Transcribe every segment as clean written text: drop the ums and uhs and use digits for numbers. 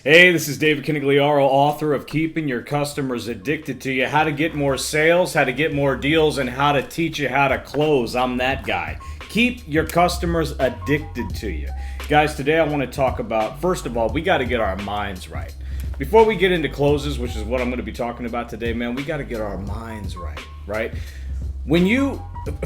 Hey, this is David Canigliaro, author of Keeping Your Customers Addicted to You, How to Get More Sales, How to Get More Deals, and How to Teach You How to Close. I'm that guy. Keep your customers addicted to you. Guys, today I want to talk about, first of all, we got to get our minds right. Before we get into closes, which is what I'm going to be talking about today, man, we got to get our minds right?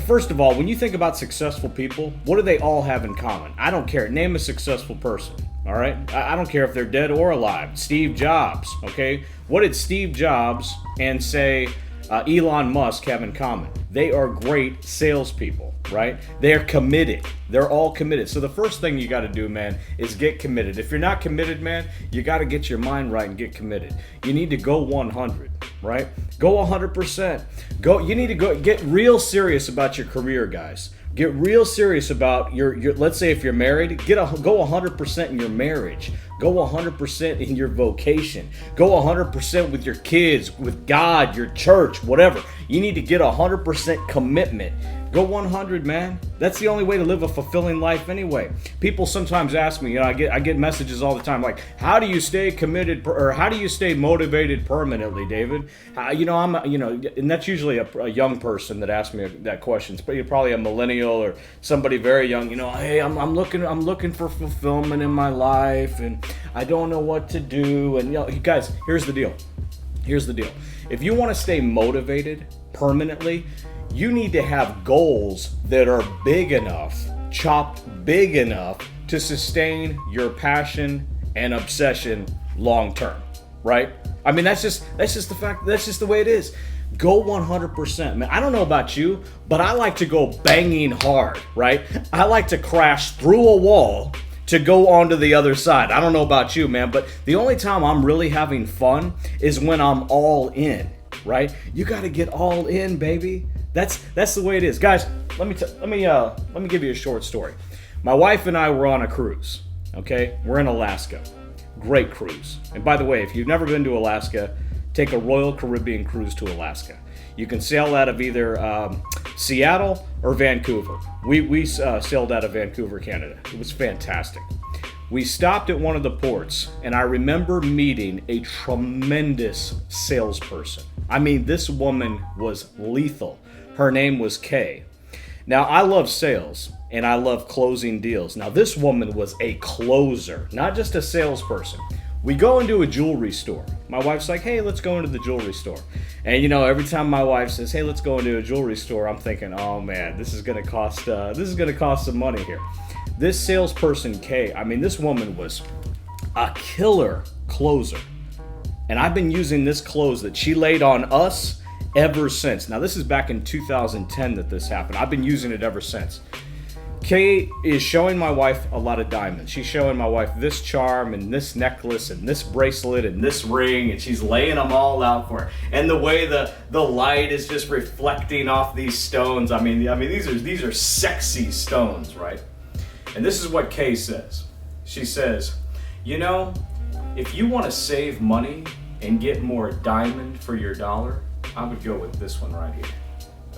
First of all, when you think about successful people, what do they all have in common? I don't care. Name a successful person. All right? I don't care if they're dead or alive. Steve Jobs, okay? What did Steve Jobs and, say, Elon Musk have in common? They are great salespeople, right? They're committed. They're all committed. So the first thing you got to do, man, is get committed. If you're not committed, man, you got to get your mind right and get committed. You need to go 100, right? Go 100%. You need to get real serious about your career, guys. Get real serious about your let's say if you're married, go 100% in your marriage. Go 100% in your vocation. Go 100% with your kids, with God, your church, whatever. You need to get 100% commitment. Go 100, man. That's the only way to live a fulfilling life anyway. People sometimes ask me, I get messages all the time like, how do you stay committed or how do you stay motivated permanently, David? And that's usually a young person that asks me that question. It's probably a millennial or somebody very young. Hey, I'm looking for fulfillment in my life and I don't know what to do. And guys, here's the deal. If you want to stay motivated permanently, you need to have goals that are big enough, chopped big enough to sustain your passion and obsession long term, right? I mean, that's just the fact. That's just the way it is. Go 100%. Man, I don't know about you, but I like to go banging hard, right? I like to crash through a wall to go onto the other side. I don't know about you, man, but the only time I'm really having fun is when I'm all in, right? You got to get all in, baby. That's the way it is, guys. Let me give you a short story. My wife and I were on a cruise. Okay, we're in Alaska. Great cruise. And by the way, if you've never been to Alaska, take a Royal Caribbean cruise to Alaska. You can sail out of either Seattle or Vancouver. We sailed out of Vancouver, Canada. It was fantastic. We stopped at one of the ports, and I remember meeting a tremendous salesperson. I mean, this woman was lethal. Her name was Kay. Now, I love sales, and I love closing deals. Now, this woman was a closer, not just a salesperson. We go into a jewelry store. My wife's like, hey, let's go into the jewelry store. And every time my wife says, hey, let's go into a jewelry store, I'm thinking, oh man, this is gonna cost some money here. This salesperson, Kay, I mean, this woman was a killer closer. And I've been using this close that she laid on us ever since. Now, this is back in 2010 that this happened. I've been using it ever since. Kay is showing my wife a lot of diamonds. She's showing my wife this charm and this necklace and this bracelet and this ring, and she's laying them all out for her. And the way the light is just reflecting off these stones. I mean these are sexy stones, right? And this is what Kay says. She says, if you want to save money and get more diamond for your dollar, I would go with this one right here.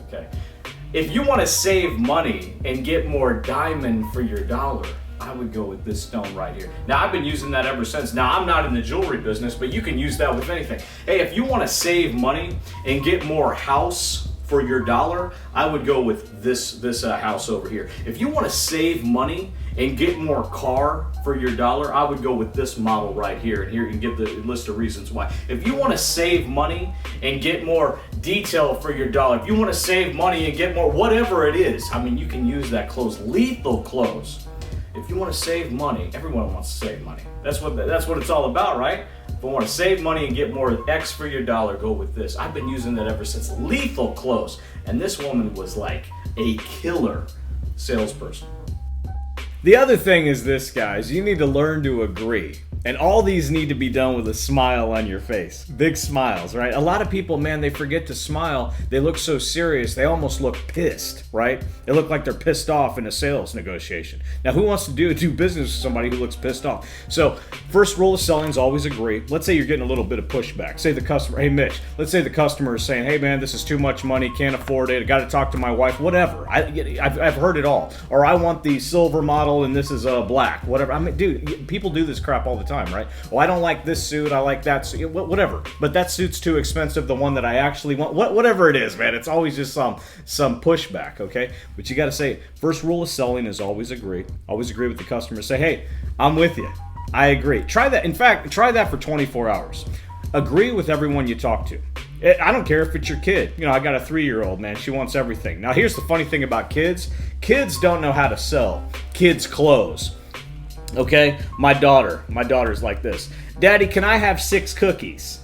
Okay. If you want to save money and get more diamond for your dollar, I would go with this stone right here. Now, I've been using that ever since. Now, I'm not in the jewelry business, but you can use that with anything. Hey, if you want to save money and get more house for your dollar, I would go with this house over here. If you want to save money and get more car for your dollar, I would go with this model right here. And here you can get the list of reasons why. If you want to save money and get more detail for your dollar, if you want to save money and get more whatever it is, I mean, you can use that close, lethal close. If you want to save money, everyone wants to save money. That's what it's all about, right? If you want to save money and get more X for your dollar, go with this. I've been using that ever since. Lethal close. And this woman was like a killer salesperson. The other thing is this, guys. You need to learn to agree. And all these need to be done with a smile on your face. Big smiles, right? A lot of people, man, they forget to smile. They look so serious, they almost look pissed, right? They look like they're pissed off in a sales negotiation. Now, who wants to do business with somebody who looks pissed off? So, first rule of selling is always agree. Let's say you're getting a little bit of pushback. Say the customer, hey, Mitch, let's say the customer is saying, hey, man, this is too much money, can't afford it, I got to talk to my wife, whatever. I've heard it all. Or I want the silver model and this is black, whatever. I mean, dude, people do this crap all the time. time, right? Oh, I don't like this suit. I like that suit. Whatever. But that suit's too expensive. The one that I actually want, whatever it is, man. It's always just some pushback, okay? But you got to say, first rule of selling is always agree. Always agree with the customer. Say, hey, I'm with you. I agree. Try that. In fact, try that for 24 hours. Agree with everyone you talk to. I don't care if it's your kid. You know, I got a 3-year-old, man. She wants everything. Now, here's the funny thing about kids. Kids don't know how to sell kids' clothes. Okay? My daughter's like this. Daddy, can I have 6 cookies?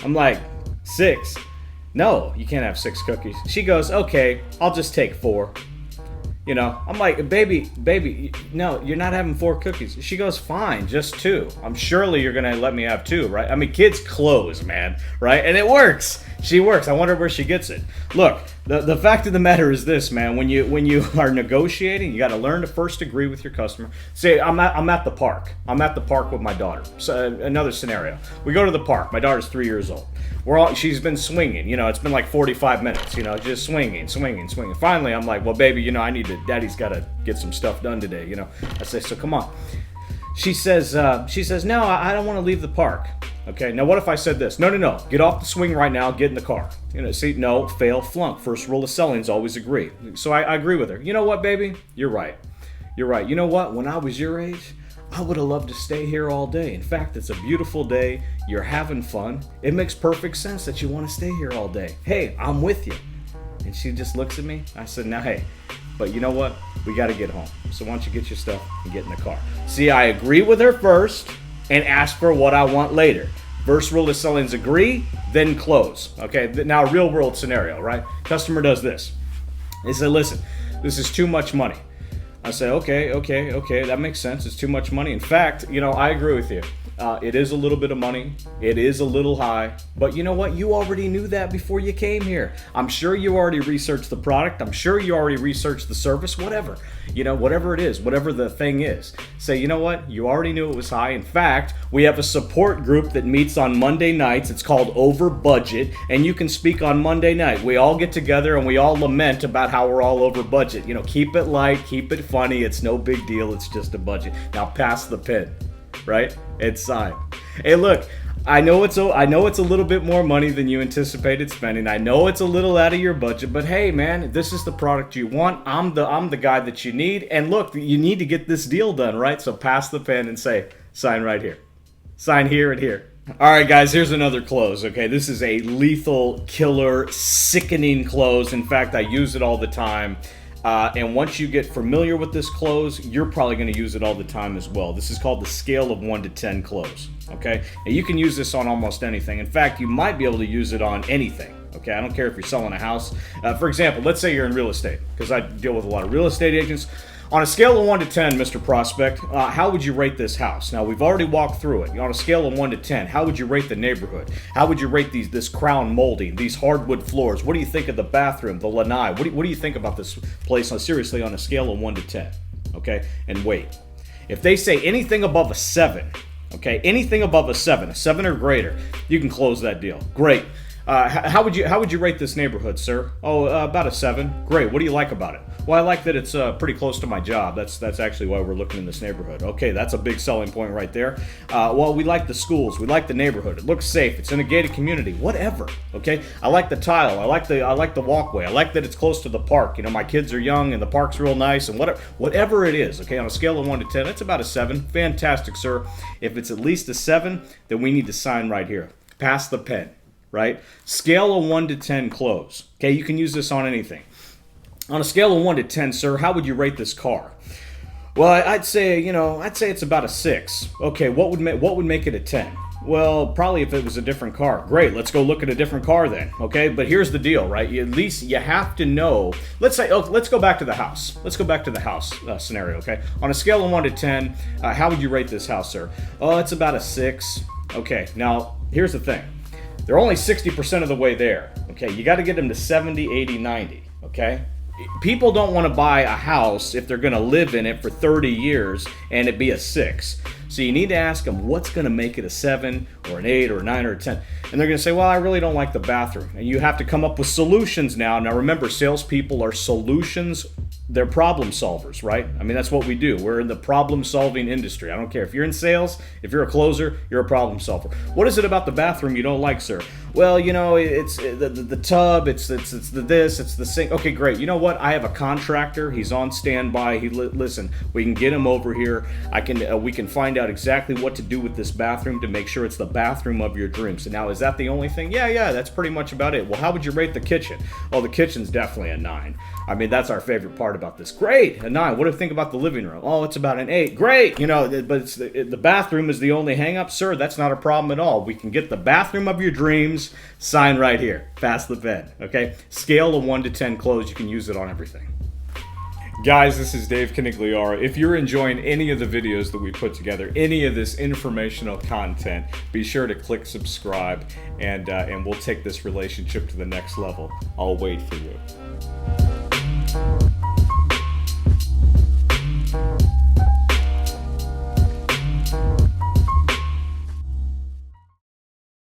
I'm like, 6? No, you can't have 6 cookies. She goes, okay, I'll just take 4. You know, I'm like, baby, no, you're not having 4 cookies. She goes, fine, just 2. Surely you're gonna let me have 2, right? I mean, kids clothes, man, right? And it works. She works. I wonder where she gets it. Look, the fact of the matter is this, man. When you are negotiating, you got to learn to first agree with your customer. Say, I'm at the park. I'm at the park with my daughter. So another scenario. We go to the park. My daughter's 3 years old. She's been swinging. You know, it's been like 45 minutes. You know, just swinging. Finally, I'm like, well, baby, you know, Daddy's got to get some stuff done today. You know, I say, so come on. She says, no, I don't want to leave the park. Okay, now what if I said this? No, get off the swing right now, get in the car. You know, see, no, fail, flunk. First rule of selling is always agree. So I agree with her. You know what, baby? You're right. You know what? When I was your age, I would have loved to stay here all day. In fact, it's a beautiful day. You're having fun. It makes perfect sense that you want to stay here all day. Hey, I'm with you. And she just looks at me. I said, now, hey, but you know what? We got to get home. So why don't you get your stuff and get in the car? See, I agree with her first and ask for what I want later. First rule of selling is agree, then close. Okay, now real world scenario, right? Customer does this. They say, listen, this is too much money. I say, okay, that makes sense. It's too much money. In fact, you know, I agree with you. It is a little bit of money. It is a little high. But you know what? You already knew that before you came here. I'm sure you already researched the product. I'm sure you already researched the service, whatever. You know, whatever it is, whatever the thing is. Say, you know what? You already knew it was high. In fact, we have a support group that meets on Monday nights. It's called Over Budget, and you can speak on Monday night. We all get together and we all lament about how we're all over budget. You know, keep it light, keep it funny. It's no big deal. It's just a budget. Now pass the pen. Right? It's signed. Hey, look, I know it's a little bit more money than you anticipated spending. I know it's a little out of your budget, but hey, man, this is the product you want. I'm the guy that you need. And look, you need to get this deal done, right? So pass the pen and say, sign right here. Sign here and here. All right, guys, here's another close, okay? This is a lethal, killer, sickening close. In fact, I use it all the time. And once you get familiar with this close, you're probably going to use it all the time as well. This is called the scale of 1 to 10 close, okay? And you can use this on almost anything. In fact, you might be able to use it on anything, okay? I don't care if you're selling a house. For example, let's say you're in real estate, because I deal with a lot of real estate agents. On a scale of 1 to 10, Mr. Prospect, how would you rate this house? Now, we've already walked through it. On a scale of 1 to 10, how would you rate the neighborhood? How would you rate this crown molding, these hardwood floors? What do you think of the bathroom, the lanai? What do you think about this place, seriously, on a scale of 1 to 10? Okay, and wait. If they say anything above a 7, okay, anything above a 7 or greater, you can close that deal. Great. How would you rate this neighborhood, sir? Oh, about a 7. Great. What do you like about it? Well, I like that it's pretty close to my job. That's actually why we're looking in this neighborhood. Okay, that's a big selling point right there. Well, we like the schools. We like the neighborhood. It looks safe. It's in a gated community. Whatever. Okay. I like the tile. I like the walkway. I like that it's close to the park. You know, my kids are young and the park's real nice and whatever it is. Okay, on a scale of 1 to 10, it's about a 7. Fantastic, sir. If it's at least a 7, then we need to sign right here. Pass the pen. Right? Scale of 1 to 10 close. Okay, you can use this on anything. On a scale of 1 to 10, sir, how would you rate this car? Well, I'd say it's about a 6. Okay, what would make it a 10? Well, probably if it was a different car. Great, let's go look at a different car then. Okay, but here's the deal, right? At least you have to know. Let's go back to the house. Let's go back to the house scenario. Okay, on a scale of 1 to 10, how would you rate this house, sir? Oh, it's about a 6. Okay, now here's the thing. They're only 60% of the way there. Okay, you got to get them to 70, 80, 90. Okay. People don't want to buy a house if they're going to live in it for 30 years and it be a 6. So you need to ask them what's going to make it a 7 or an 8 or a 9 or a 10. And they're going to say, well, I really don't like the bathroom. And you have to come up with solutions now. Now remember, salespeople are solutions they're problem solvers, right? I mean, that's what we do. We're in the problem solving industry. I don't care if you're in sales, if you're a closer, you're a problem solver. What is it about the bathroom you don't like, sir? Well, you know, it's the tub, it's the this, it's the sink. Okay, great. You know what? I have a contractor. He's on standby. Listen, we can get him over here. We can find out exactly what to do with this bathroom to make sure it's the bathroom of your dreams. So now, is that the only thing? Yeah, that's pretty much about it. Well, how would you rate the kitchen? Oh, the kitchen's definitely a 9. I mean, that's our favorite part about this. Great, a 9. What do you think about the living room? Oh, it's about an 8. Great. You know, but it's the bathroom is the only hang-up, sir. That's not a problem at all. We can get the bathroom of your dreams. Sign right here. Pass the bed. Okay. Scale of 1 to 10 clothes. You can use it on everything. Guys, this is Dave Canigliaro. If you're enjoying any of the videos that we put together, any of this informational content, be sure to click subscribe, and we'll take this relationship to the next level. I'll wait for you.